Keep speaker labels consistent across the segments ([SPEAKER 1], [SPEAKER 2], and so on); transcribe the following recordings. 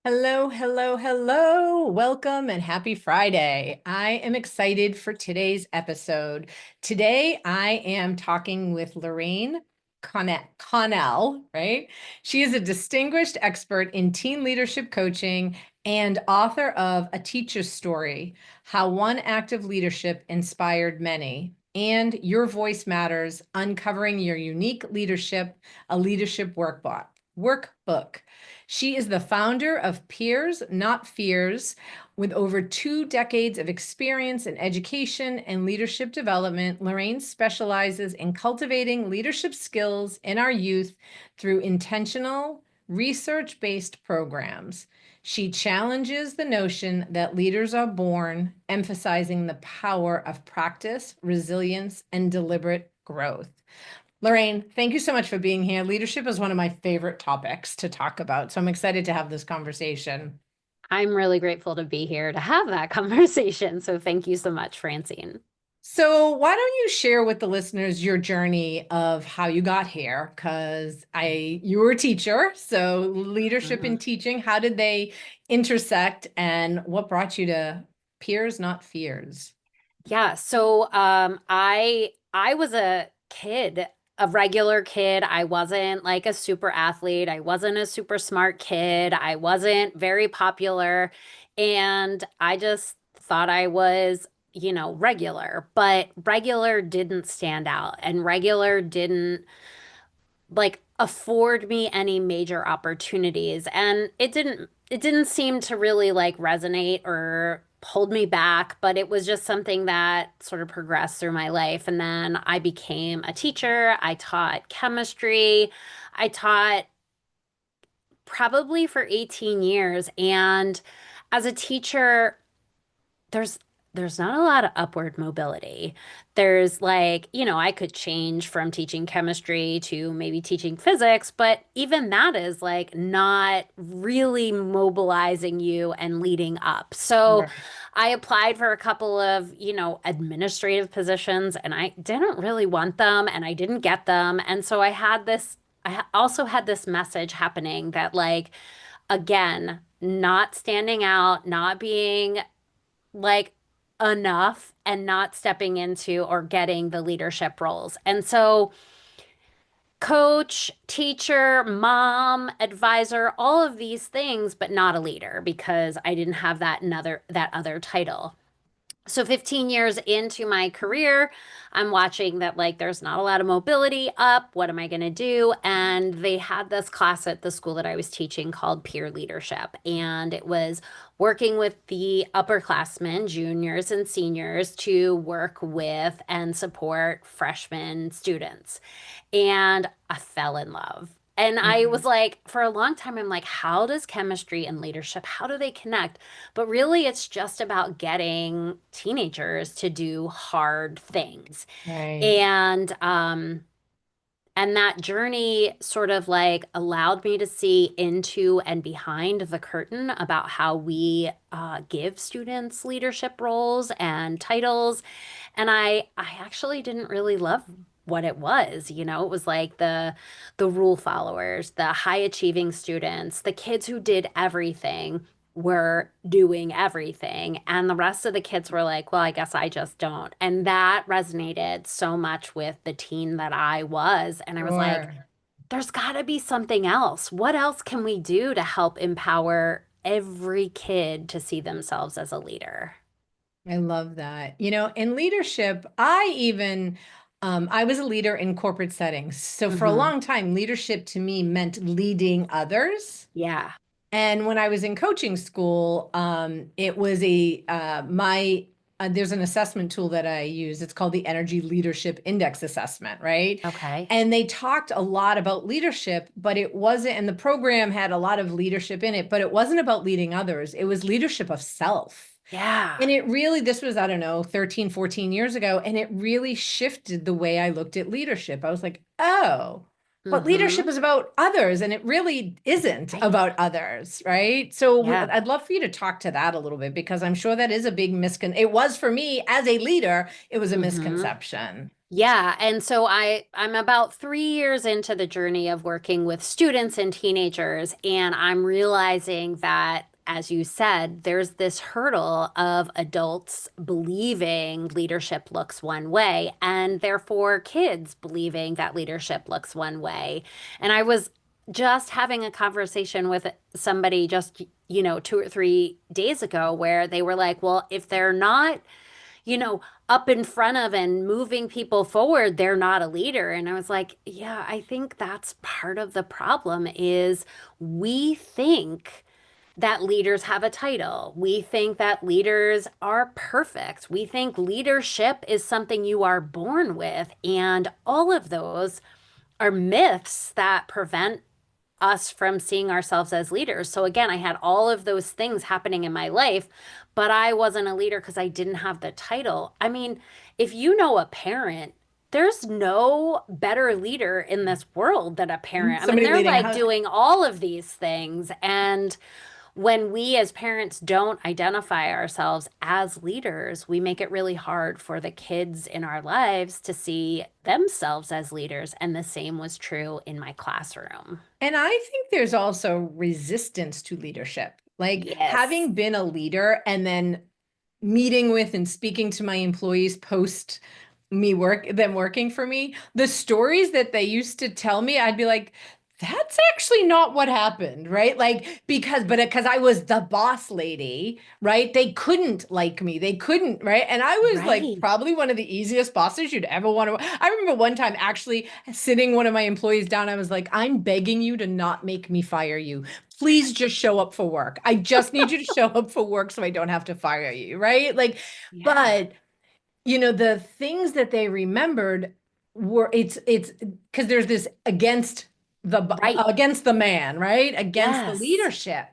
[SPEAKER 1] Hello, hello, hello. Welcome and happy Friday. I am excited for today's episode. Today, I am talking with Lorraine Connell, right? She is a distinguished expert in teen leadership coaching and author of A Teacher's Story: How One Act of Leadership Inspired Many, and Your Voice Matters: Uncovering Your Unique Leadership, a Leadership Workbook. She is the founder of Peers, Not Fears. With over 2 decades of experience in education and leadership development, Lorraine specializes in cultivating leadership skills in our youth through intentional, research-based programs. She challenges the notion that leaders are born, emphasizing the power of practice, resilience, and deliberate growth. Lorraine, thank you so much for being here. Leadership is one of my favorite topics to talk about, so I'm excited to have this conversation.
[SPEAKER 2] I'm really grateful to be here to have that conversation. So thank you so much, Francine.
[SPEAKER 1] So why don't you share with the listeners your journey of how you got here? Because you were a teacher, so leadership
[SPEAKER 2] Mhm.
[SPEAKER 1] and teaching, how did they intersect, and what brought you to Peers, Not Fears?
[SPEAKER 2] Yeah, so I was a kid, a regular kid. I wasn't like a super athlete. I wasn't a super smart kid. I wasn't very popular, and I just thought I was, regular. But regular didn't stand out, and regular didn't like afford me any major opportunities, and it didn't seem to really like resonate or hold me back, but it was just something that sort of progressed through my life. And then I became a teacher. I taught chemistry. I taught probably for 18 years, and as a teacher, there's there's not a lot of upward mobility. There's like, I could change from teaching chemistry to maybe teaching physics, but even that is like not really mobilizing you and leading up. So
[SPEAKER 1] Right.
[SPEAKER 2] I applied for a couple of, administrative positions, and I didn't really want them and I didn't get them. And so also had this message happening that, like, again, not standing out, not being like enough, and not stepping into or getting the leadership roles. And so, coach, teacher, mom, advisor, all of these things, but not a leader because I didn't have that other title. So 15 years into my career, I'm watching that, like, there's not a lot of mobility up. What am I going to do? And they had this class at the school that I was teaching called peer leadership. And it was working with the upperclassmen, juniors and seniors, to work with and support freshman students. And I fell in love. And I
[SPEAKER 1] Mhm.
[SPEAKER 2] was like, for a long time, I'm like, how does chemistry and leadership, how do they connect? But really, it's just about getting teenagers to do hard things.
[SPEAKER 1] Right.
[SPEAKER 2] And that journey sort of like allowed me to see into and behind the curtain about how we give students leadership roles and titles. And I actually didn't really love what it was. It was like the rule followers, the high achieving students, the kids who did everything were doing everything. And the rest of the kids were like, well, I guess I just don't. And that resonated so much with the teen that I was. And I was like,
[SPEAKER 1] Sure.
[SPEAKER 2] there's got to be something else. What else can we do to help empower every kid to see themselves as a leader?
[SPEAKER 1] I love that. In leadership, I was a leader in corporate settings. So for a
[SPEAKER 2] Hmm.
[SPEAKER 1] long time, leadership to me meant leading others.
[SPEAKER 2] Yeah.
[SPEAKER 1] And when I was in coaching school, it was there's an assessment tool that I use. It's called the Energy Leadership Index Assessment, right?
[SPEAKER 2] Okay.
[SPEAKER 1] And they talked a lot about leadership, but it wasn't, and the program had a lot of leadership in it, but it wasn't about leading others. It was leadership of self.
[SPEAKER 2] Yeah.
[SPEAKER 1] And this was, I don't know, 13, 14 years ago. And it really shifted the way I looked at leadership. I was like, oh, but leadership
[SPEAKER 2] Hmm.
[SPEAKER 1] is about others, and it really isn't
[SPEAKER 2] Right.
[SPEAKER 1] about others, right? So
[SPEAKER 2] Yeah.
[SPEAKER 1] I'd love for you to talk to that a little bit, because I'm sure that is a big it was for me as a leader, it was a
[SPEAKER 2] Hmm.
[SPEAKER 1] misconception.
[SPEAKER 2] Yeah, and so I'm about 3 years into the journey of working with students and teenagers, and I'm realizing that, as you said, there's this hurdle of adults believing leadership looks one way, and therefore kids believing that leadership looks one way. And I was just having a conversation with somebody just, 2 or 3 days ago where they were like, well, if they're not up in front of and moving people forward, they're not a leader. And I was like, yeah, I think that's part of the problem is we think that leaders have a title. We think that leaders are perfect. We think leadership is something you are born with. And all of those are myths that prevent us from seeing ourselves as leaders. So again, I had all of those things happening in my life, but I wasn't a leader because I didn't have the title. I mean, if you know a parent, there's no better leader in this world than a parent. I mean,
[SPEAKER 1] Somebody
[SPEAKER 2] they're
[SPEAKER 1] leading
[SPEAKER 2] like
[SPEAKER 1] how.
[SPEAKER 2] doing all of these things. And when we as parents don't identify ourselves as leaders, we make it really hard for the kids in our lives to see themselves as leaders. And the same was true in my classroom.
[SPEAKER 1] And I think there's also resistance to leadership. Like
[SPEAKER 2] Yes.
[SPEAKER 1] having been a leader and then meeting with and speaking to my employees post them working for me, the stories that they used to tell me, I'd be like, that's actually not what happened, right? Like because I was the boss lady, right? They couldn't like me. They couldn't, right? And I was like
[SPEAKER 2] Right.
[SPEAKER 1] probably one of the easiest bosses you'd ever want to. I remember one time actually sitting one of my employees down. I was like, I'm begging you to not make me fire you. Please just show up for work. I just need you to show up for work so I don't have to fire you, right? Like,
[SPEAKER 2] Yeah.
[SPEAKER 1] but the things that they remembered were it's because there's this
[SPEAKER 2] Right.
[SPEAKER 1] against the man, right? Against the
[SPEAKER 2] Yes.
[SPEAKER 1] leadership.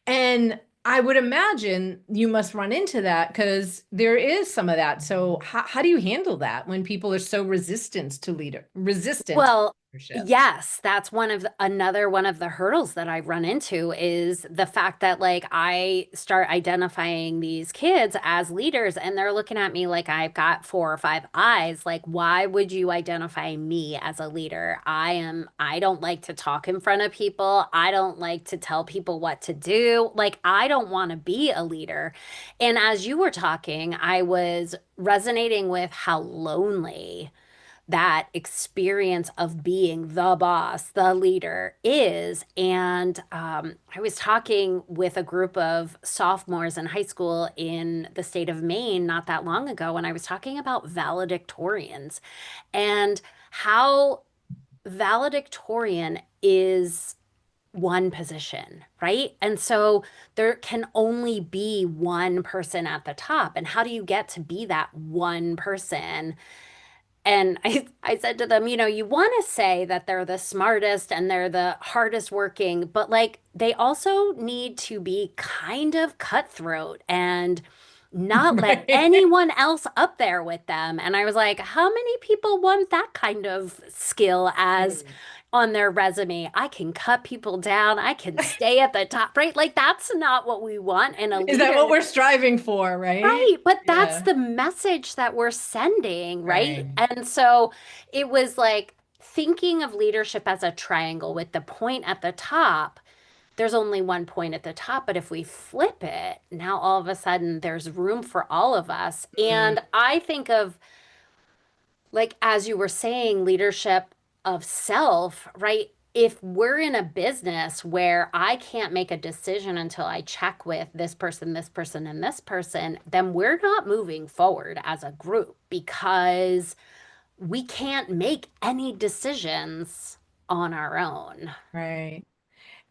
[SPEAKER 1] And I would imagine you must run into that because there is some of that. So how do you handle that when people are so resistant to
[SPEAKER 2] Well,
[SPEAKER 1] leadership?
[SPEAKER 2] yes, that's another one of the hurdles that I run into is the fact that like I start identifying these kids as leaders and they're looking at me like I've got 4 or 5 eyes. Like, why would you identify me as a leader? I don't like to talk in front of people. I don't like to tell people what to do. Like, I don't want to be a leader. And as you were talking, I was resonating with how lonely that experience of being the boss, the leader is. And I was talking with a group of sophomores in high school in the state of Maine not that long ago, and I was talking about valedictorians and how valedictorian is one position, right? And so there can only be one person at the top. And how do you get to be that one person? And I said to them, you want to say that they're the smartest and they're the hardest working, but like they also need to be kind of cutthroat and not let
[SPEAKER 1] Right.
[SPEAKER 2] anyone else up there with them. And I was like, how many people want that kind of skill as
[SPEAKER 1] Right.
[SPEAKER 2] on their resume? I can cut people down, I can stay at the top, right? Like that's not what we want in a
[SPEAKER 1] Is that what
[SPEAKER 2] leader.
[SPEAKER 1] we're striving for, right?
[SPEAKER 2] Right, but that's
[SPEAKER 1] Yeah.
[SPEAKER 2] the message that we're sending, right?
[SPEAKER 1] Right.
[SPEAKER 2] And so it was like thinking of leadership as a triangle with the point at the top. There's only one point at the top, but if we flip it, now all of a sudden there's room for all of us.
[SPEAKER 1] Mm,
[SPEAKER 2] And I think of like as you were saying, leadership of self, right? If we're in a business where I can't make a decision until I check with this person, and this person, then we're not moving forward as a group because we can't make any decisions on our own.
[SPEAKER 1] right.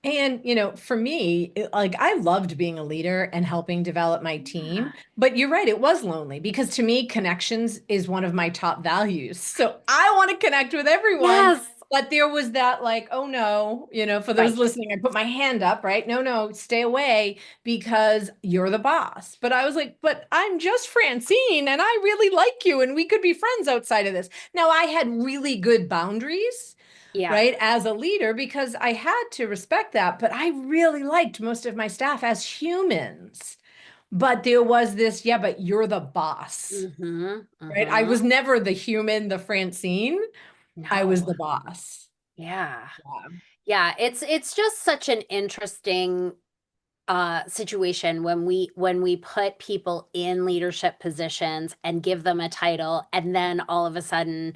[SPEAKER 1] And, for me, like I loved being a leader and helping develop my team.
[SPEAKER 2] Yeah.
[SPEAKER 1] But you're right, it was lonely because to me, connections is one of my top values. So I want to connect with everyone.
[SPEAKER 2] Yes.
[SPEAKER 1] But there was that, like, oh no, for those
[SPEAKER 2] Right.
[SPEAKER 1] listening, I put my hand up, right? No, no, stay away because you're the boss. But I was like, but I'm just Francine and I really like you and we could be friends outside of this. Now, I had really good boundaries,
[SPEAKER 2] Yeah.
[SPEAKER 1] right, as a leader because I had to respect that, but I really liked most of my staff as humans, But there was this, yeah, but you're the boss,
[SPEAKER 2] Mm-hmm.
[SPEAKER 1] right? I was
[SPEAKER 2] Mm-hmm.
[SPEAKER 1] never the human, the Francine. I was
[SPEAKER 2] No.
[SPEAKER 1] the boss.
[SPEAKER 2] Yeah.
[SPEAKER 1] Yeah.
[SPEAKER 2] Yeah, it's just such an interesting situation when we put people in leadership positions and give them a title and then all of a sudden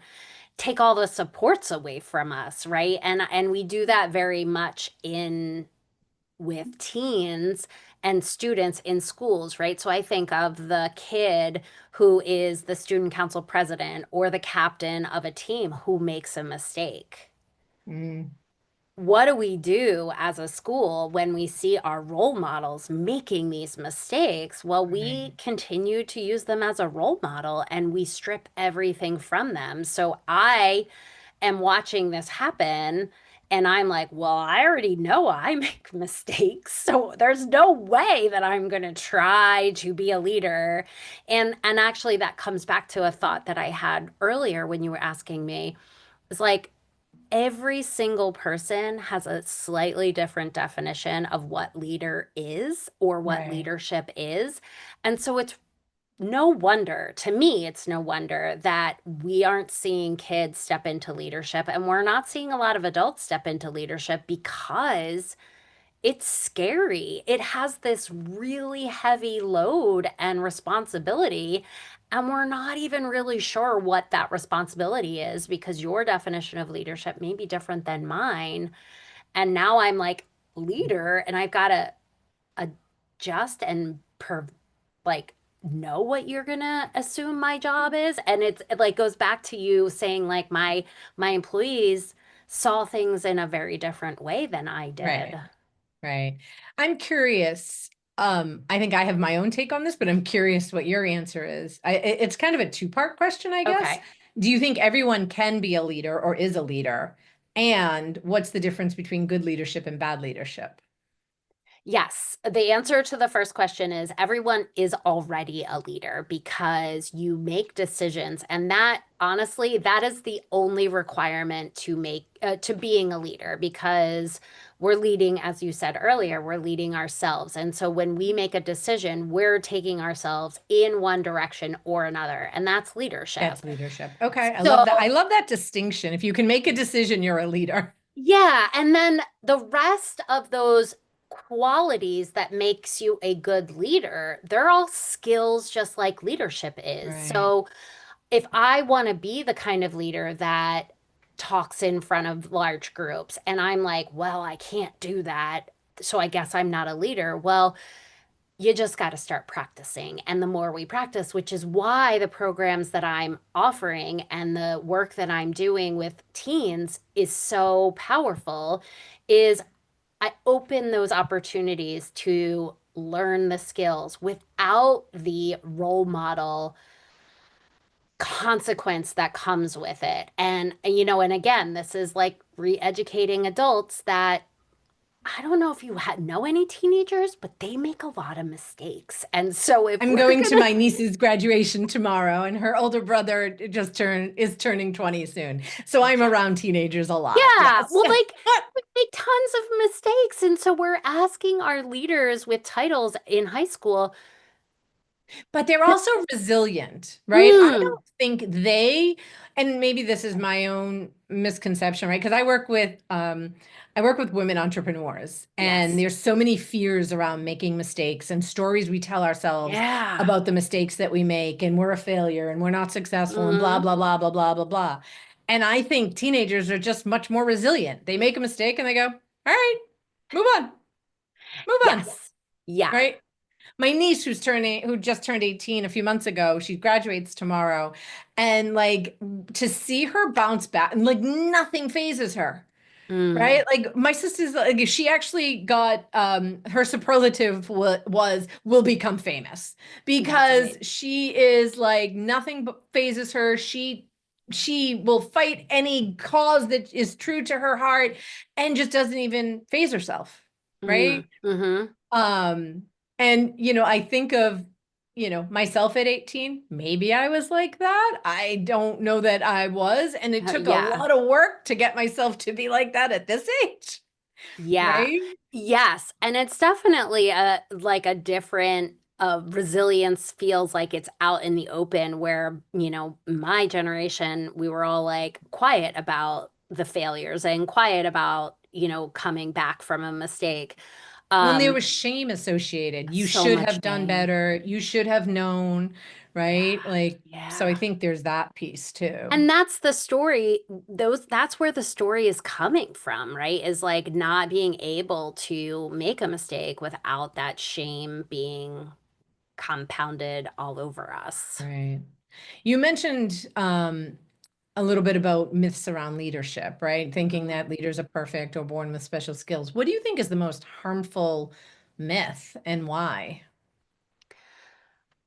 [SPEAKER 2] take all the supports away from us, right? And we do that very much in with teens and students in schools, right? So I think of the kid who is the student council president or the captain of a team who makes a mistake.
[SPEAKER 1] Mm,
[SPEAKER 2] What do we do as a school when we see our role models making these mistakes? Well,
[SPEAKER 1] right,
[SPEAKER 2] we continue to use them as a role model and we strip everything from them. So I am watching this happen and I'm like, well, I already know I make mistakes. So there's no way that I'm going to try to be a leader. And actually that comes back to a thought that I had earlier when you were asking me. It's like every single person has a slightly different definition of what leader is or what
[SPEAKER 1] right.
[SPEAKER 2] leadership is. And so it's no wonder, to me, it's no wonder that we aren't seeing kids step into leadership and we're not seeing a lot of adults step into leadership because it's scary. It has this really heavy load and responsibility, and we're not even really sure what that responsibility is because your definition of leadership may be different than mine. And now I'm like leader, and I've got to adjust and like know what you're gonna assume my job is. And it like goes back to you saying like my employees saw things in a very different way than I did.
[SPEAKER 1] Right. Right. I'm curious. I think I have my own take on this, but I'm curious what your answer is. It's kind of a two-part question, I guess.
[SPEAKER 2] Okay.
[SPEAKER 1] Do you think everyone can be a leader or is a leader? And what's the difference between good leadership and bad leadership?
[SPEAKER 2] Yes, the answer to the first question is everyone is already a leader because you make decisions, and that honestly, that is the only requirement to make to being a leader because we're leading, as you said earlier, we're leading ourselves. And so when we make a decision, we're taking ourselves in one direction or another, and that's
[SPEAKER 1] That's
[SPEAKER 2] leadership.
[SPEAKER 1] leadership. Okay, I love that. I
[SPEAKER 2] So
[SPEAKER 1] love that distinction. If you can make a decision, you're a leader.
[SPEAKER 2] yeah, and then the rest of those qualities that makes you a good leader, they're all skills just like leadership is.
[SPEAKER 1] Right.
[SPEAKER 2] So if I want to be the kind of leader that talks in front of large groups and I'm like, well, I can't do that, so I guess I'm not a leader. Well, you just got to start practicing. And the more we practice, which is why the programs that I'm offering and the work that I'm doing with teens is so powerful, is I open those opportunities to learn the skills without the role model consequence that comes with it. And again, this is like re-educating adults that I don't know if you know any teenagers, but they make a lot of mistakes. And so if
[SPEAKER 1] I'm
[SPEAKER 2] we're
[SPEAKER 1] going to
[SPEAKER 2] gonna,
[SPEAKER 1] my niece's graduation tomorrow, and her older brother is turning 20 soon. So I'm around teenagers a lot.
[SPEAKER 2] yeah,
[SPEAKER 1] Yes.
[SPEAKER 2] well, like we make tons of mistakes. And so we're asking our leaders with titles in high school,
[SPEAKER 1] But they're also resilient, right? I
[SPEAKER 2] mm,
[SPEAKER 1] don't think and maybe this is my own misconception, right? Because I work with women entrepreneurs, and
[SPEAKER 2] yes,
[SPEAKER 1] there's so many fears around making mistakes and stories we tell ourselves
[SPEAKER 2] yeah,
[SPEAKER 1] about the mistakes that we make, and we're a failure and we're not successful and blah,
[SPEAKER 2] hmm
[SPEAKER 1] blah, blah, blah, blah, blah, blah. And I think teenagers are just much more resilient. They make a mistake and they go, all right, move on, move on,
[SPEAKER 2] yes, yeah,
[SPEAKER 1] right? My niece who just turned 18 a few months ago, she graduates tomorrow, and like to see her bounce back and like nothing phases her,
[SPEAKER 2] mm,
[SPEAKER 1] right? Like my sister's like she actually got her superlative was will become famous
[SPEAKER 2] that's
[SPEAKER 1] because
[SPEAKER 2] amazing.
[SPEAKER 1] she is like nothing but phases her. She will fight any cause that is true to her heart and just doesn't even phase herself,
[SPEAKER 2] Mm,
[SPEAKER 1] right?
[SPEAKER 2] hmm
[SPEAKER 1] Um, and I think of, myself at 18, maybe I was like that. I don't know that I was, and it took a
[SPEAKER 2] Yeah.
[SPEAKER 1] lot of work to get myself to be like that at this age,
[SPEAKER 2] Yeah.
[SPEAKER 1] right?
[SPEAKER 2] Yes. And it's definitely a like a different resilience feels like it's out in the open where, my generation, we were all like quiet about the failures and quiet about, coming back from a mistake.
[SPEAKER 1] When there
[SPEAKER 2] Um,
[SPEAKER 1] was shame associated, you
[SPEAKER 2] so
[SPEAKER 1] should
[SPEAKER 2] much
[SPEAKER 1] have done
[SPEAKER 2] shame.
[SPEAKER 1] better. You should have known, right?
[SPEAKER 2] Yeah.
[SPEAKER 1] Like, so I
[SPEAKER 2] Yeah.
[SPEAKER 1] think there's that piece too.
[SPEAKER 2] And that's the story, that's where the story is coming from, right? Is like not being able to make a mistake without that shame being compounded all over us.
[SPEAKER 1] Right. You mentioned a little bit about myths around leadership, right? Thinking
[SPEAKER 2] Mhm.
[SPEAKER 1] that leaders are perfect or born with special skills. What do you think is the most harmful myth and why?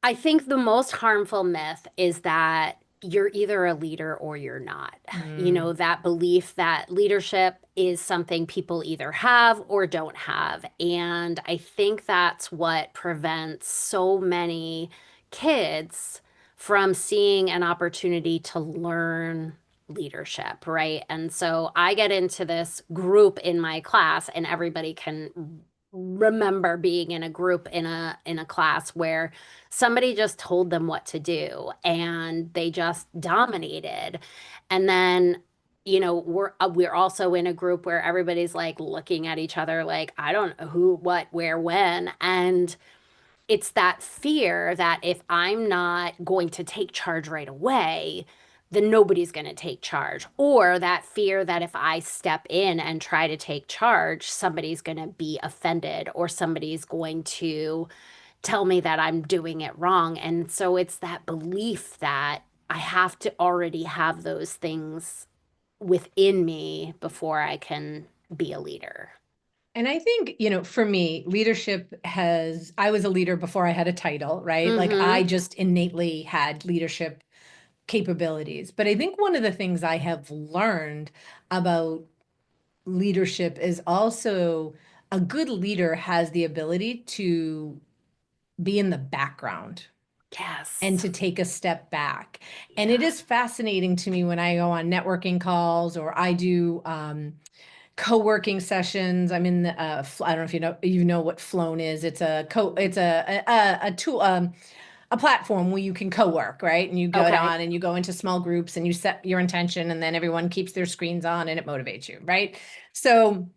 [SPEAKER 2] I think the most harmful myth is that you're either a leader or you're not.
[SPEAKER 1] Mm,
[SPEAKER 2] That belief that leadership is something people either have or don't have. And I think that's what prevents so many kids from seeing an opportunity to learn leadership, right? And so I get into this group in my class, and everybody can remember being in a group in a class where somebody just told them what to do and they just dominated. And then, we're also in a group where everybody's like looking at each other like, I don't know who, what, where, when. And it's that fear that if I'm not going to take charge right away, then nobody's going to take charge. Or that fear that if I step in and try to take charge, somebody's going to be offended or somebody's going to tell me that I'm doing it wrong. And so it's that belief that I have to already have those things within me before I can be a leader.
[SPEAKER 1] and I think, for me, leadership I was a leader before I had a title, right? Like I
[SPEAKER 2] Mm-hmm.
[SPEAKER 1] just innately had leadership capabilities. But I think one of the things I have learned about leadership is also a good leader has the ability to be in the background and
[SPEAKER 2] Yes.
[SPEAKER 1] to take a step back. And it
[SPEAKER 2] Yeah.
[SPEAKER 1] is fascinating to me when I go on networking calls or I do co-working sessions. I'm in the I don't know if you know what Flown is. It's a tool a platform where you can co-work, right? And you go
[SPEAKER 2] Okay.
[SPEAKER 1] on and you go into small groups and you set your intention and then everyone keeps their screens on and it motivates you, right? So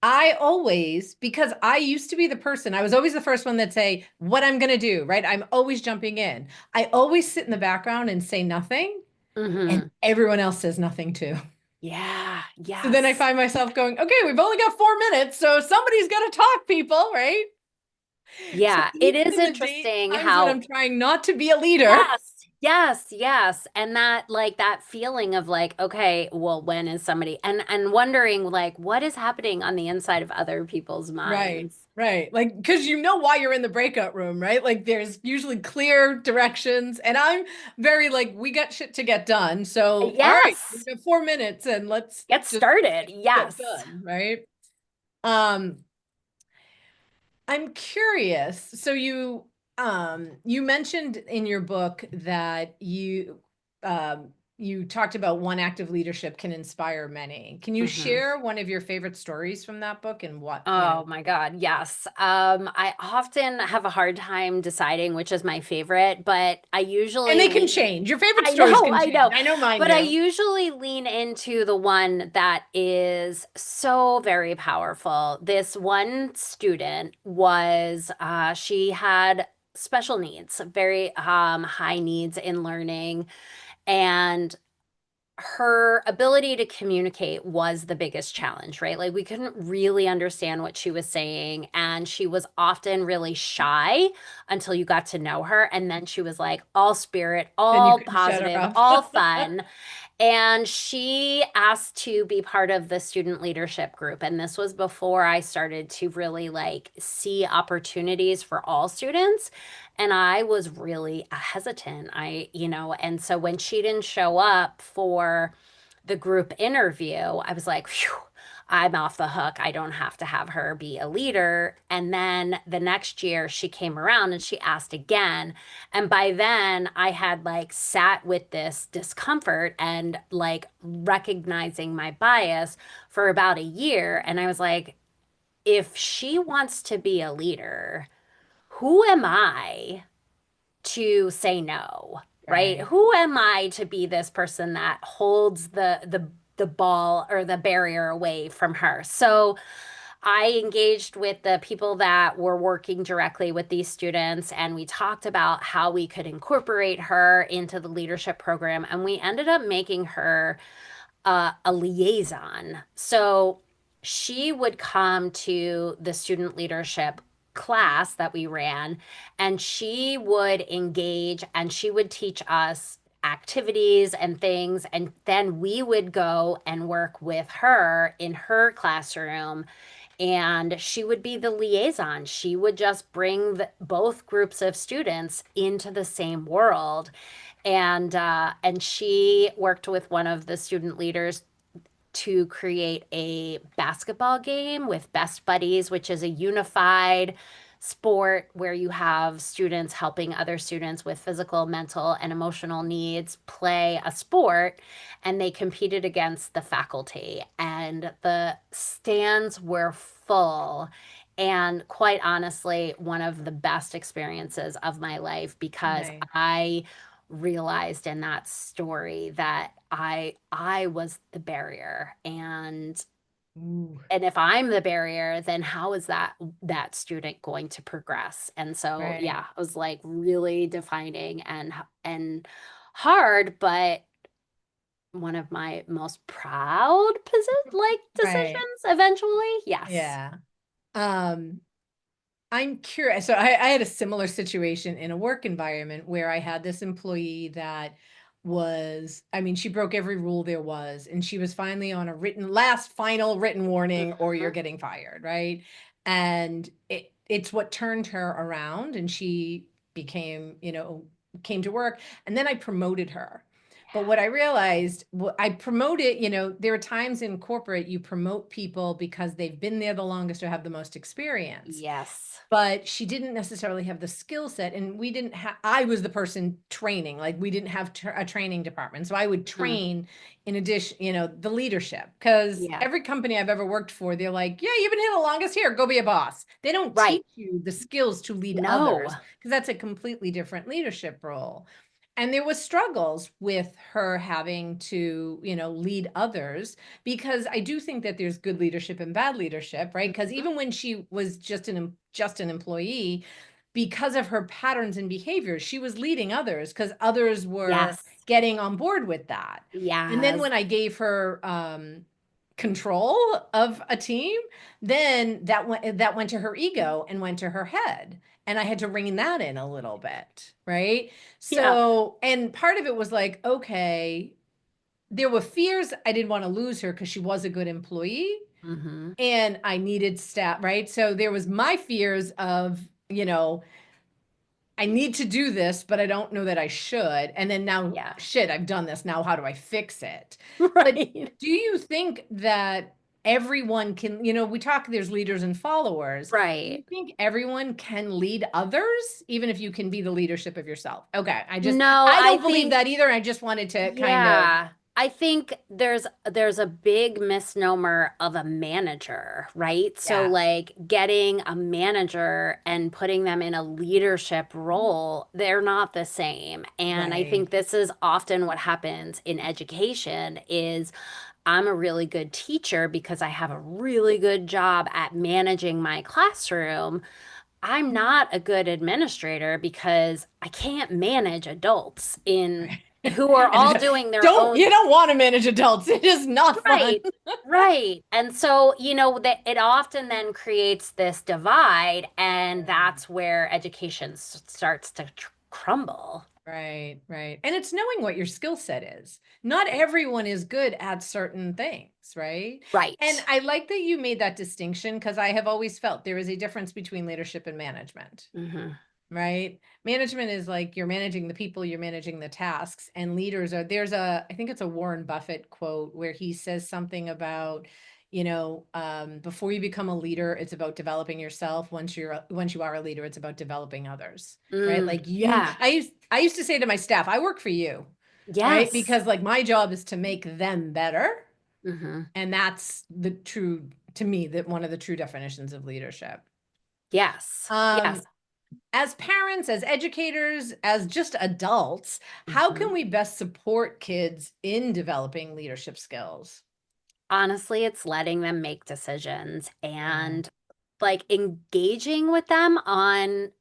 [SPEAKER 1] I always, because I used to be the person, I was always the first one that say what I'm going to do, right? I'm always jumping in. I always sit in the background and say nothing, and
[SPEAKER 2] Mm-hmm.
[SPEAKER 1] everyone else says nothing too.
[SPEAKER 2] Yeah.
[SPEAKER 1] So then I
[SPEAKER 2] Yes.
[SPEAKER 1] find myself going, okay, we've only got 4 minutes, so somebody's got to talk, people, right? So
[SPEAKER 2] Yeah. It
[SPEAKER 1] even
[SPEAKER 2] is
[SPEAKER 1] in the day
[SPEAKER 2] interesting
[SPEAKER 1] times when I'm
[SPEAKER 2] how,
[SPEAKER 1] trying not to be a leader,
[SPEAKER 2] yes, yes, yes. And that like that feeling of like, okay, well, when is somebody and wondering like what is happening on the inside of other people's
[SPEAKER 1] right,
[SPEAKER 2] minds.
[SPEAKER 1] right. Like, because you know why you're in the breakout room, right? Like, there's usually clear directions. And I'm very like, we got shit to get done. So, all right, we've
[SPEAKER 2] Yes.
[SPEAKER 1] got 4 minutes and let's
[SPEAKER 2] Get
[SPEAKER 1] just
[SPEAKER 2] started.
[SPEAKER 1] get
[SPEAKER 2] Yes.
[SPEAKER 1] done, right? Um, I'm curious. So you mentioned in your book that you talked about one act of leadership can inspire many. Can you
[SPEAKER 2] Hmm.
[SPEAKER 1] share one of your favorite stories from that book and
[SPEAKER 2] Oh my God, yes. I often have a hard time deciding which is my favorite, but I
[SPEAKER 1] and
[SPEAKER 2] usually
[SPEAKER 1] they can
[SPEAKER 2] lean.
[SPEAKER 1] change. Your favorite
[SPEAKER 2] I
[SPEAKER 1] stories
[SPEAKER 2] know,
[SPEAKER 1] can
[SPEAKER 2] I
[SPEAKER 1] change.
[SPEAKER 2] know,
[SPEAKER 1] I know mine
[SPEAKER 2] but I
[SPEAKER 1] do.
[SPEAKER 2] usually lean into the one that is so very powerful. This one student she had special needs, very high needs in learning, and her ability to communicate was the biggest challenge, right? Like we couldn't really understand what she was saying, and she was often really shy until you got to know her. And then she was like all spirit,
[SPEAKER 1] Then you
[SPEAKER 2] all
[SPEAKER 1] couldn't shut her
[SPEAKER 2] positive,
[SPEAKER 1] up.
[SPEAKER 2] all fun. And she asked to be part of the student leadership group. And this was before I started to really like see opportunities for all students. And I was really hesitant. And so when she didn't show up for the group interview, I was like, phew, I'm off the hook. I don't have to have her be a leader. And then the next year she came around and she asked again. And by then I had like sat with this discomfort and like recognizing my bias for about a year. And I was like, if she wants to be a leader, who am I to say no, right?
[SPEAKER 1] Right.
[SPEAKER 2] Who am I to be this person that holds the ball or the barrier away from her? So I engaged with the people that were working directly with these students, and we talked about how we could incorporate her into the leadership program, and we ended up making her a liaison. So she would come to the student leadership class that we ran, and she would engage and she would teach us activities and things. And then we would go and work with her in her classroom, and she would be the liaison. She would just bring both groups of students into the same world. And she worked with one of the student leaders to create a basketball game with Best Buddies, which is a unified sport where you have students helping other students with physical, mental, and emotional needs play a sport, and they competed against the faculty. And the stands were full. And quite honestly, one of the best experiences of my life because
[SPEAKER 1] Nice.
[SPEAKER 2] I realized in that story that I was the barrier,
[SPEAKER 1] Ooh,
[SPEAKER 2] and if I'm the barrier, then how is that student going to progress? And so
[SPEAKER 1] right.
[SPEAKER 2] yeah, it was like really defining and hard, but one of my most proud
[SPEAKER 1] Right.
[SPEAKER 2] decisions eventually. Yes.
[SPEAKER 1] Yeah. Um, I'm curious. So I had a similar situation in a work environment where I had this employee that was, I mean, she broke every rule there was, and she was finally on a last final written warning, or you're
[SPEAKER 2] Mhm.
[SPEAKER 1] getting fired, right? And it's what turned her around, and she became, came to work, and then I promoted her. But what I realized, I promoted, there are times in corporate you promote people because they've been there the longest or have the most experience,
[SPEAKER 2] Yes.
[SPEAKER 1] but she didn't necessarily have the skill set, and we didn't have, I was the person training, like we didn't have a training department, so I would
[SPEAKER 2] Mhm.
[SPEAKER 1] train in addition, the leadership, because
[SPEAKER 2] Yeah.
[SPEAKER 1] every company I've ever worked for, they're like, yeah, you've been here the longest, here, go be a boss. They don't
[SPEAKER 2] Right.
[SPEAKER 1] teach you the skills to lead
[SPEAKER 2] No.
[SPEAKER 1] others, because that's a completely different leadership role. And there was struggles with her having to, lead others, because I do think that there's good leadership and bad leadership, right? Because
[SPEAKER 2] Mhm.
[SPEAKER 1] even when she was just an employee, because of her patterns and behaviors, she was leading others because others were
[SPEAKER 2] Yes.
[SPEAKER 1] getting on board with that. And then
[SPEAKER 2] Yes.
[SPEAKER 1] when I gave her control of a team, then that went to her ego and went to her head. And I had to rein that in a little bit, right?
[SPEAKER 2] Yeah.
[SPEAKER 1] So, and part of it was like, okay, there were fears I didn't want to lose her because she was a good employee
[SPEAKER 2] Hmm.
[SPEAKER 1] and I needed staff, right? So there was my fears of, I need to do this, but I don't know that I should. And then now,
[SPEAKER 2] Yeah.
[SPEAKER 1] shit, I've done this. Now, how do I fix it? But
[SPEAKER 2] Right.
[SPEAKER 1] do you think that everyone can, we talk, there's leaders and followers. Do you
[SPEAKER 2] Right.
[SPEAKER 1] think everyone can lead others, even if you can be the leadership of yourself? Okay.
[SPEAKER 2] No,
[SPEAKER 1] I
[SPEAKER 2] I
[SPEAKER 1] don't believe
[SPEAKER 2] think
[SPEAKER 1] that either. I just wanted to kind of,
[SPEAKER 2] yeah. I think there's a big misnomer of a manager, right? So
[SPEAKER 1] yeah,
[SPEAKER 2] like getting a manager and putting them in a leadership role, they're not the same. And I
[SPEAKER 1] right.
[SPEAKER 2] think this is often what happens in education is I'm a really good teacher because I have a really good job at managing my classroom. I'm not a good administrator because I can't manage adults in
[SPEAKER 1] Right.
[SPEAKER 2] who are
[SPEAKER 1] And
[SPEAKER 2] all doing their
[SPEAKER 1] don't
[SPEAKER 2] own
[SPEAKER 1] you don't want to manage adults. It is not fun.
[SPEAKER 2] right. Right. And so, that it often then creates this divide, and that's where education starts to crumble.
[SPEAKER 1] Right, right. And it's knowing what your skill set is. Not everyone is good at certain things, right? And
[SPEAKER 2] Right.
[SPEAKER 1] I like that you made that distinction because I have always felt there is a difference between leadership and management,
[SPEAKER 2] Hmm.
[SPEAKER 1] right? Management is like you're managing the people, you're managing the tasks, and leaders are, I think it's a Warren Buffett quote where he says something about, before you become a leader, it's about developing yourself. Once you are a leader, it's about developing others, right? Like
[SPEAKER 2] Yeah.
[SPEAKER 1] I used to say to my staff, I work for you, right?
[SPEAKER 2] Yes.
[SPEAKER 1] Because like my job is to make them better.
[SPEAKER 2] Hmm.
[SPEAKER 1] And that's to me, that one of the true definitions of leadership.
[SPEAKER 2] Yes.
[SPEAKER 1] Um,
[SPEAKER 2] Yes.
[SPEAKER 1] as parents, as educators, as just adults, how
[SPEAKER 2] Mhm.
[SPEAKER 1] can we best support kids in developing leadership skills?
[SPEAKER 2] Honestly, it's letting them make decisions
[SPEAKER 1] Yeah,
[SPEAKER 2] and like engaging with them on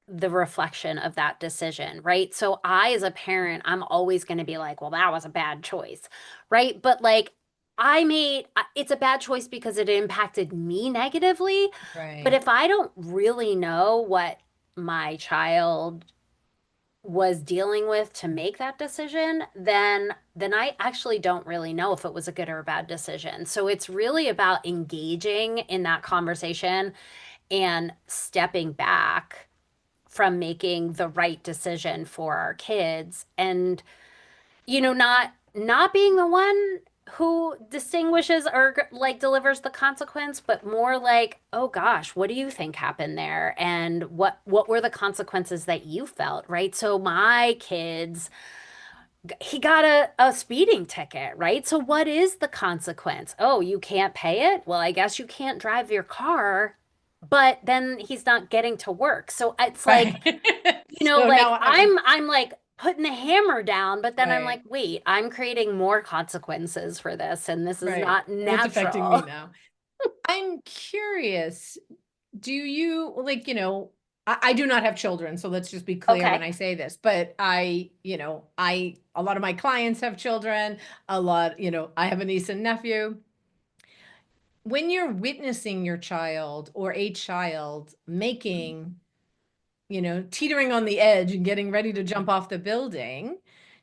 [SPEAKER 2] the reflection of that decision, right? So I, as a parent, I'm always going to be like, well, that was a bad choice, right? But like, it's a bad choice because it impacted me negatively. But
[SPEAKER 1] right.
[SPEAKER 2] if I don't really know what my child was dealing with to make that decision, then I actually don't really know if it was a good or a bad decision. So it's really about engaging in that conversation and stepping back from making the right decision for our kids and not being the one who distinguishes or like delivers the consequence, but more like, oh gosh, what do you think happened there, and what were the consequences that you felt, right? So my kids, he got a speeding ticket, right? So what is the consequence? Oh, you can't pay it? Well, I guess you can't drive your car, but then he's not getting to work. So it's like,
[SPEAKER 1] Right. So now
[SPEAKER 2] like
[SPEAKER 1] what happens?
[SPEAKER 2] I'm like putting the hammer down, but then I'm
[SPEAKER 1] Right.
[SPEAKER 2] like, wait, I'm creating more consequences for this, and this is
[SPEAKER 1] Right.
[SPEAKER 2] not
[SPEAKER 1] And it's affecting me
[SPEAKER 2] natural.
[SPEAKER 1] now. I'm curious, do you like, I do not have children, so let's just be clear when
[SPEAKER 2] Okay.
[SPEAKER 1] I say this, but a lot of my clients have children, I have a niece and nephew. When you're witnessing your child or a child making, teetering on the edge and getting ready to jump off the building,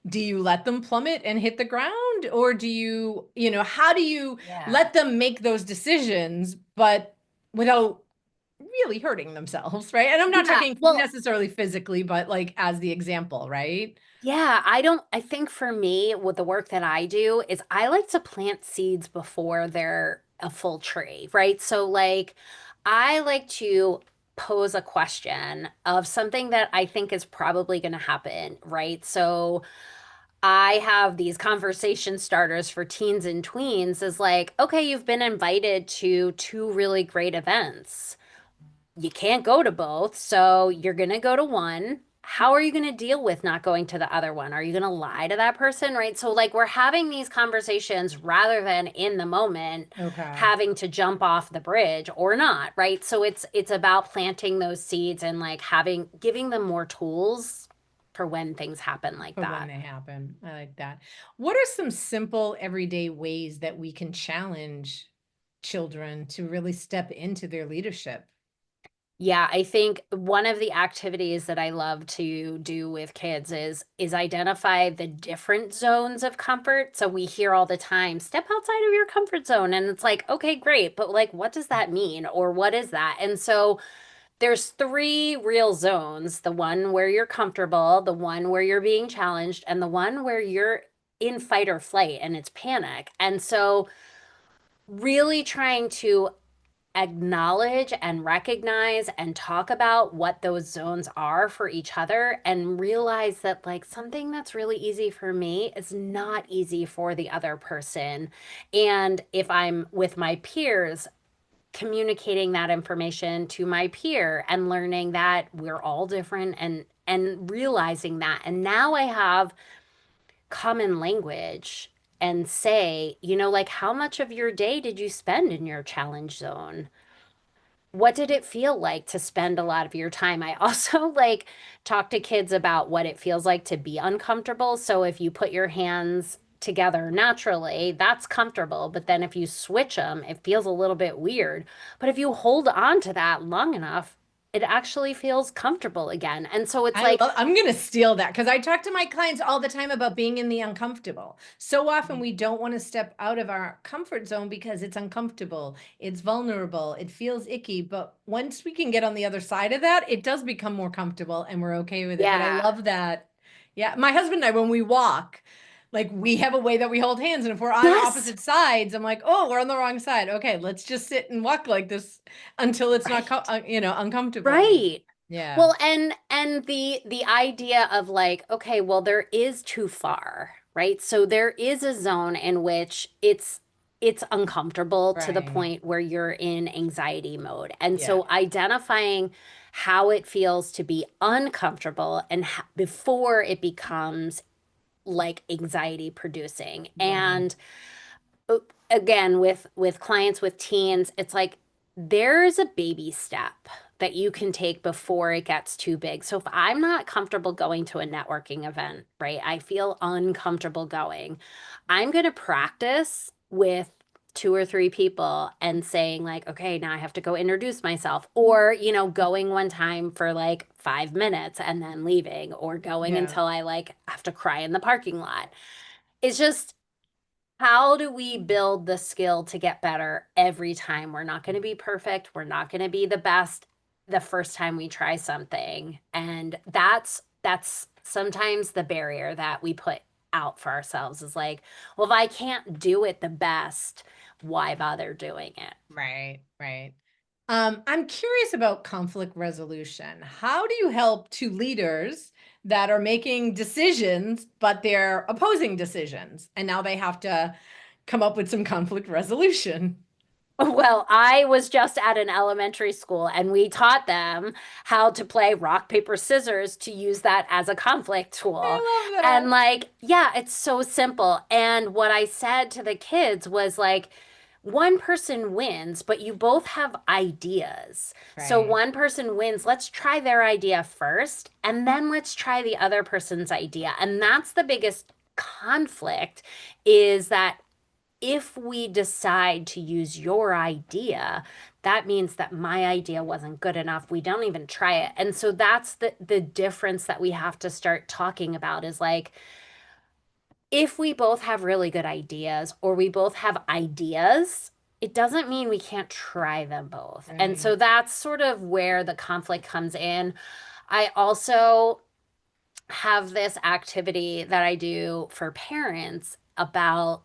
[SPEAKER 1] do you let them plummet and hit the ground? Or how do you
[SPEAKER 2] Yeah.
[SPEAKER 1] let them make those decisions, but without really hurting themselves, right? And I'm not
[SPEAKER 2] Yeah.
[SPEAKER 1] talking
[SPEAKER 2] Well,
[SPEAKER 1] necessarily physically, but like as the example, right?
[SPEAKER 2] yeah, I think for me, with the work that I do, is I like to plant seeds before they're a full tree, right? So, like, I like to pose a question of something that I think is probably going to happen, right? So, I have these conversation starters for teens and tweens is like, okay, you've been invited to two really great events. You can't go to both, so you're going to go to one. How are you going to deal with not going to the other one? Are you going to lie to that person, right? So like we're having these conversations rather than in the moment
[SPEAKER 1] Okay.
[SPEAKER 2] having to jump off the bridge or not, right? So it's about planting those seeds and like having giving them more tools for when things happen like
[SPEAKER 1] For when
[SPEAKER 2] that.
[SPEAKER 1] they happen. I like that. What are some simple everyday ways that we can challenge children to really step into their leadership?
[SPEAKER 2] Yeah, I think one of the activities that I love to do with kids is identify the different zones of comfort. So we hear all the time, step outside of your comfort zone. And it's like, okay, great, but like what does that mean? Or what is that? And so there's three real zones, the one where you're comfortable, the one where you're being challenged, and the one where you're in fight or flight and it's panic. And so really trying to acknowledge and recognize and talk about what those zones are for each other and realize that like something that's really easy for me is not easy for the other person. And if I'm with my peers, communicating that information to my peer and learning that we're all different and realizing that. And now I have common language and say, like how much of your day did you spend in your challenge zone? What did it feel like to spend a lot of your time? I also like talk to kids about what it feels like to be uncomfortable. So if you put your hands together naturally, that's comfortable. But then if you switch them, it feels a little bit weird. But if you hold on to that long enough, it actually feels comfortable again. And so it's like,
[SPEAKER 1] I'm going to steal that because I talk to my clients all the time about being in the uncomfortable. So often we don't want to step out of our comfort zone because it's uncomfortable, it's vulnerable, it feels icky. But once we can get on the other side of that, it does become more comfortable and we're okay with it. But I
[SPEAKER 2] yeah,
[SPEAKER 1] love that. Yeah. My husband and I, when we walk, like we have a way that we hold hands. And if we're on
[SPEAKER 2] yes,
[SPEAKER 1] opposite sides, I'm like, oh, we're on the wrong side. Okay, let's just sit and walk like this until it's not,
[SPEAKER 2] right.
[SPEAKER 1] uncomfortable.
[SPEAKER 2] Right.
[SPEAKER 1] Yeah.
[SPEAKER 2] Well, and the idea of like, okay, well, there is too far, right? So there is a zone in which it's uncomfortable to the
[SPEAKER 1] Right.
[SPEAKER 2] point where you're in anxiety mode. And
[SPEAKER 1] Yeah.
[SPEAKER 2] so identifying how it feels to be uncomfortable and before it becomes like anxiety producing.
[SPEAKER 1] Right.
[SPEAKER 2] And again, with clients with teens, it's like there's a baby step that you can take before it gets too big. So if I'm not comfortable going to a networking event, right? I feel uncomfortable going. I'm going to practice with two or three people and saying like, okay, now I have to go introduce myself, or, going one time for like 5 minutes and then leaving, or going
[SPEAKER 1] Yeah.
[SPEAKER 2] until I like have to cry in the parking lot. It's just, how do we build the skill to get better every time? We're not going to be perfect. We're not going to be the best the first time we try something. And that's sometimes the barrier that we put out for ourselves is like, well, if I can't do it the best, why bother doing it?
[SPEAKER 1] Right, right. I'm curious about conflict resolution. How do you help two leaders that are making decisions, but they're opposing decisions, and now they have to come up with some conflict resolution?
[SPEAKER 2] Well, I was just at an elementary school and we taught them how to play rock, paper, scissors to use that as a conflict tool.
[SPEAKER 1] I love
[SPEAKER 2] And
[SPEAKER 1] that.
[SPEAKER 2] like, yeah, it's so simple. And what I said to the kids was like, one person wins, but you both have ideas. So
[SPEAKER 1] Right,
[SPEAKER 2] one person wins. Let's try their idea first, and then let's try the other person's idea. And that's the biggest conflict, is that if we decide to use your idea, that means that my idea wasn't good enough. We don't even try it. And so that's the difference that we have to start talking about, is like, if we both have really good ideas or we both have ideas, it doesn't mean we can't try them both. And
[SPEAKER 1] right.
[SPEAKER 2] so that's sort of where the conflict comes in. I also have this activity that I do for parents about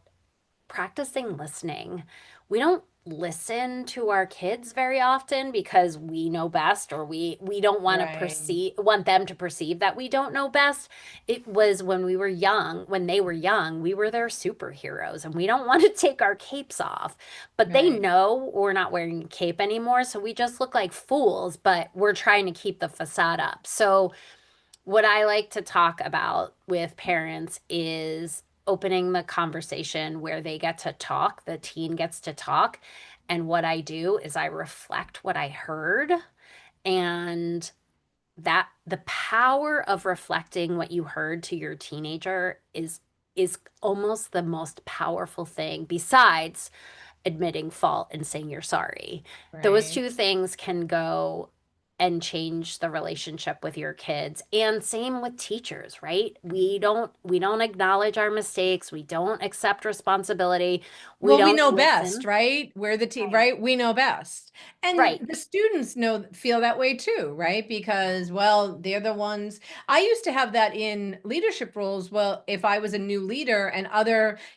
[SPEAKER 2] practicing listening. We don't listen to our kids very often because we know best, or we don't
[SPEAKER 1] Right,
[SPEAKER 2] want them to perceive that we don't know best. It was when we were young, when they were young, we were their superheroes and we don't want to take our capes off. But they
[SPEAKER 1] right.
[SPEAKER 2] know we're not wearing a cape anymore, so we just look like fools, but we're trying to keep the facade up. So what I like to talk about with parents is opening the conversation where they get to talk, the teen gets to talk. And what I do is I reflect what I heard, and that the power of reflecting what you heard to your teenager is almost the most powerful thing besides admitting fault and saying you're sorry. Those
[SPEAKER 1] Right.
[SPEAKER 2] two things can go and change the relationship with your kids. And same with teachers, right? We don't acknowledge our mistakes, we don't accept responsibility, we
[SPEAKER 1] Well, we
[SPEAKER 2] don't
[SPEAKER 1] know best,
[SPEAKER 2] listen.
[SPEAKER 1] right? We're the team,
[SPEAKER 2] Right.
[SPEAKER 1] right? We know best. And
[SPEAKER 2] Right.
[SPEAKER 1] the students feel that way too, right? Because, well, they're the ones. I used to have that in leadership roles. Well, if I was a new leader and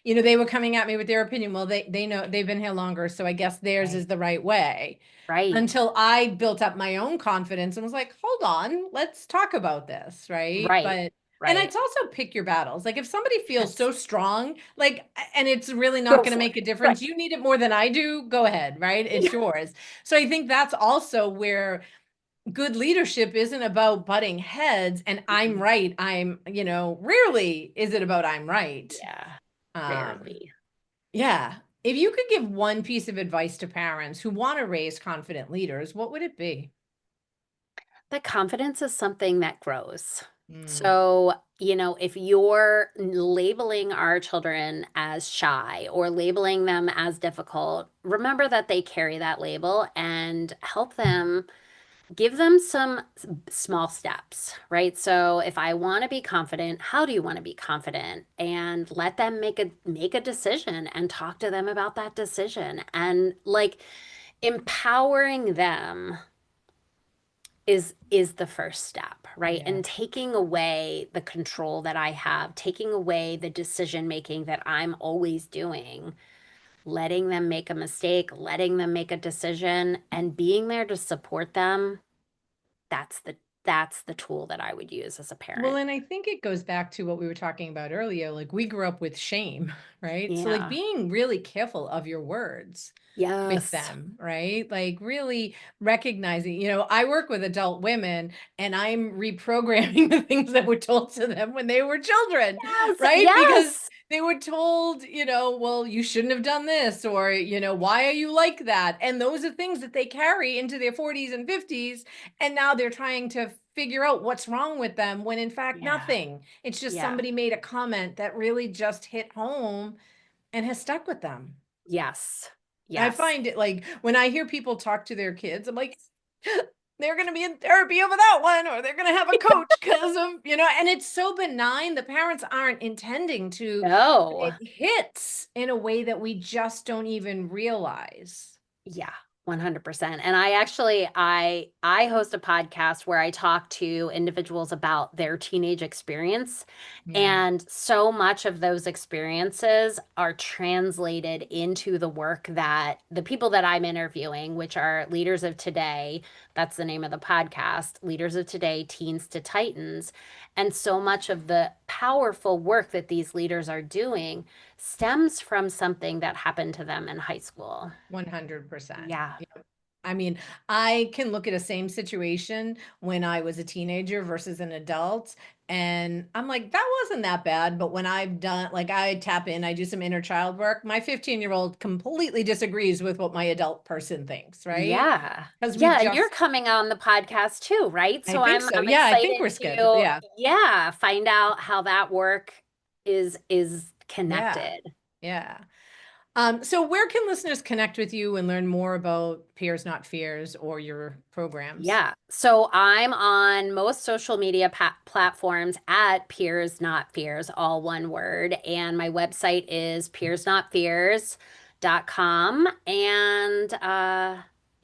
[SPEAKER 1] they were coming at me with their opinion, well, they know they've been here longer, so I guess theirs is
[SPEAKER 2] Right.
[SPEAKER 1] the right way.
[SPEAKER 2] Right.
[SPEAKER 1] Until I built up my own confidence and was like, hold on, let's talk about this, right?
[SPEAKER 2] Right.
[SPEAKER 1] And
[SPEAKER 2] Right.
[SPEAKER 1] it's also pick your battles. Like if somebody feels
[SPEAKER 2] Yes.
[SPEAKER 1] so strong, like, and it's really not
[SPEAKER 2] Go
[SPEAKER 1] going to
[SPEAKER 2] for
[SPEAKER 1] make
[SPEAKER 2] it.
[SPEAKER 1] a
[SPEAKER 2] Right.
[SPEAKER 1] difference, you need it more than I do, go ahead, right? It's
[SPEAKER 2] Yeah.
[SPEAKER 1] yours. So I think that's also where good leadership isn't about butting heads and I'm
[SPEAKER 2] Mhm.
[SPEAKER 1] right. Rarely is it about I'm right.
[SPEAKER 2] Yeah.
[SPEAKER 1] Um,
[SPEAKER 2] Rarely.
[SPEAKER 1] yeah. If you could give one piece of advice to parents who want to raise confident leaders, what would it be?
[SPEAKER 2] That confidence is something that grows.
[SPEAKER 1] Mm,
[SPEAKER 2] So, if you're labeling our children as shy or labeling them as difficult, remember that they carry that label, and help them, give them some small steps, right? So, if I want to be confident, how do you want to be confident? And let them make a decision and talk to them about that decision, and like empowering them is the first step, right?
[SPEAKER 1] yeah.
[SPEAKER 2] And taking away the control that I have, taking away the decision making that I'm always doing, letting them make a mistake, letting them make a decision, and being there to support them. That's the tool that I would use as a
[SPEAKER 1] Well,
[SPEAKER 2] parent.
[SPEAKER 1] and I think it goes back to what we were talking about earlier. Like we grew up with shame, right? So like
[SPEAKER 2] Yeah.
[SPEAKER 1] being really careful of your words. with
[SPEAKER 2] Yes.
[SPEAKER 1] them, right? Like really recognizing, I work with adult women and I'm reprogramming the things that were told to them when they were children,
[SPEAKER 2] Yes.
[SPEAKER 1] right? Because
[SPEAKER 2] Yes.
[SPEAKER 1] they were told, well, you shouldn't have done this, or, why are you like that? And those are things that they carry into their 40s and 50s. And now they're trying to figure out what's wrong with them when in fact,
[SPEAKER 2] Yeah.
[SPEAKER 1] nothing. It's just
[SPEAKER 2] Yeah.
[SPEAKER 1] somebody made a comment that really just hit home and has stuck with them.
[SPEAKER 2] Yes.
[SPEAKER 1] I
[SPEAKER 2] Yes.
[SPEAKER 1] find it like when I hear people talk to their kids, I'm like, they're going to be in therapy over that one, or they're going to have a coach because of, and it's so benign. The parents aren't intending to, but
[SPEAKER 2] No.
[SPEAKER 1] it hits in a way that we just don't even realize.
[SPEAKER 2] Yeah, 100%. And I host a podcast where I talk to individuals about their teenage experience.
[SPEAKER 1] Yeah,
[SPEAKER 2] And so much of those experiences are translated into the work that the people that I'm interviewing, which are leaders of today, that's the name of the podcast, Leaders of Today, Teens to Titans. And so much of the powerful work that these leaders are doing stems from something that happened to them in high school.
[SPEAKER 1] 100%.
[SPEAKER 2] Yeah.
[SPEAKER 1] I mean, I can look at a same situation when I was a teenager versus an adult, and I'm like, that wasn't that bad. But when I've done, like, I tap in, I do some inner child work, my 15-year-old completely disagrees with what my adult person thinks, right?
[SPEAKER 2] Yeah.
[SPEAKER 1] Because we
[SPEAKER 2] Yeah, and you're
[SPEAKER 1] just,
[SPEAKER 2] coming on the podcast too, right?
[SPEAKER 1] I
[SPEAKER 2] So
[SPEAKER 1] think
[SPEAKER 2] I'm
[SPEAKER 1] so.
[SPEAKER 2] I'm
[SPEAKER 1] Yeah, I think
[SPEAKER 2] excited
[SPEAKER 1] we're scheduled.
[SPEAKER 2] to
[SPEAKER 1] Yeah.
[SPEAKER 2] find out how that work is
[SPEAKER 1] Yeah.
[SPEAKER 2] connected.
[SPEAKER 1] Yeah. So where can listeners connect with you and learn more about Peers Not Fears or your programs?
[SPEAKER 2] Yeah. So I'm on most social media platforms at Peers Not Fears, all one word. And my website is peersnotfears.com. And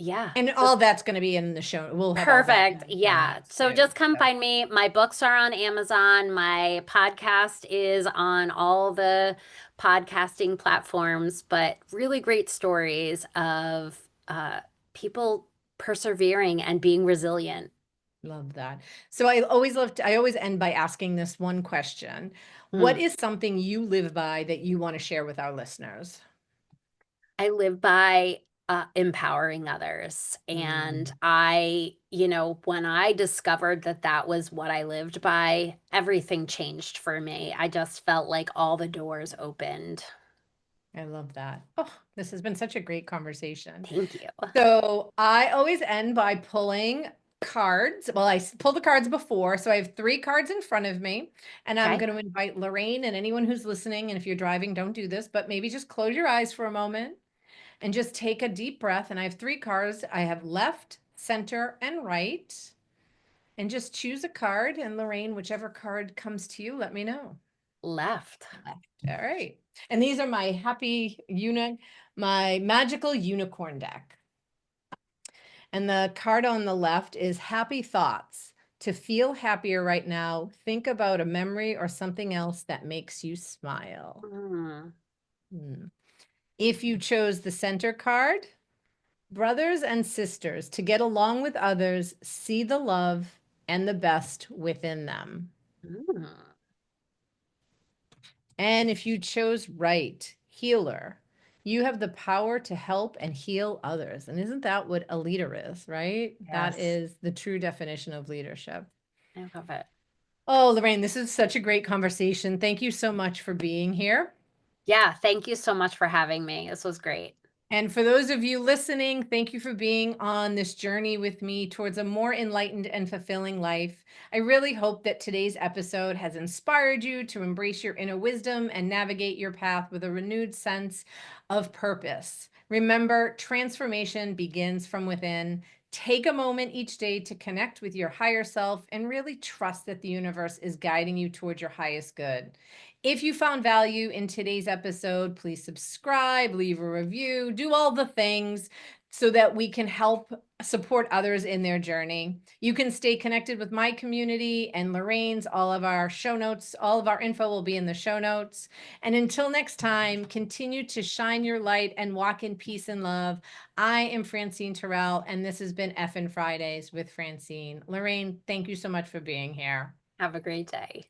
[SPEAKER 2] yeah,
[SPEAKER 1] And
[SPEAKER 2] just
[SPEAKER 1] all that's going to be in the show. We'll have all that in
[SPEAKER 2] perfect.
[SPEAKER 1] the show
[SPEAKER 2] Yeah.
[SPEAKER 1] notes
[SPEAKER 2] So
[SPEAKER 1] too.
[SPEAKER 2] just come
[SPEAKER 1] So
[SPEAKER 2] find me. My books are on Amazon. My podcast is on all the podcasting platforms, but really great stories of people persevering and being resilient.
[SPEAKER 1] love that. So I always end by asking this one question. What
[SPEAKER 2] Mm.
[SPEAKER 1] is something you live by that you want to share with our listeners?
[SPEAKER 2] I live by empowering others. And
[SPEAKER 1] Mm,
[SPEAKER 2] when I discovered that that was what I lived by, everything changed for me. I just felt like all the doors opened.
[SPEAKER 1] I love that. Oh, this has been such a great conversation.
[SPEAKER 2] Thank you.
[SPEAKER 1] So I always end by pulling cards. Well, pull the cards before. So I have three cards in front of me, and I'm
[SPEAKER 2] Okay.
[SPEAKER 1] going to invite Lorraine and anyone who's listening. And if you're driving, don't do this, but maybe just close your eyes for a moment and just take a deep breath. And I have three cards. I have left, center, and right. And just choose a card. And Lorraine, whichever card comes to you, let me know.
[SPEAKER 2] Left.
[SPEAKER 1] Left. All right. And these are my magical unicorn deck. And the card on the left is happy thoughts. To feel happier right now, think about a memory or something else that makes you smile.
[SPEAKER 2] Mm.
[SPEAKER 1] Hmm. If you chose the center card, brothers and sisters, to get along with others, see the love and the best within them.
[SPEAKER 2] Mm.
[SPEAKER 1] And if you chose right, healer, you have the power to help and heal others. And isn't that what a leader is, right? That
[SPEAKER 2] Yes.
[SPEAKER 1] is the true definition of leadership.
[SPEAKER 2] I love it.
[SPEAKER 1] Oh, Lorraine, this is such a great conversation. Thank you so much for being here.
[SPEAKER 2] Yeah. Thank you so much for having me. This was great.
[SPEAKER 1] And for those of you listening, thank you for being on this journey with me towards a more enlightened and fulfilling life. I really hope that today's episode has inspired you to embrace your inner wisdom and navigate your path with a renewed sense of purpose. Remember, transformation begins from within. Take a moment each day to connect with your higher self and really trust that the universe is guiding you towards your highest good. If you found value in today's episode, please subscribe, leave a review, do all the things so that we can help support others in their journey. You can stay connected with my community and Lorraine's. All of our show notes, all of our info will be in the show notes. And until next time, continue to shine your light and walk in peace and love. I am Francine Terrell, and this has been Effin' Fridays with Francine. Lorraine, thank you so much for being here.
[SPEAKER 2] Have a great day.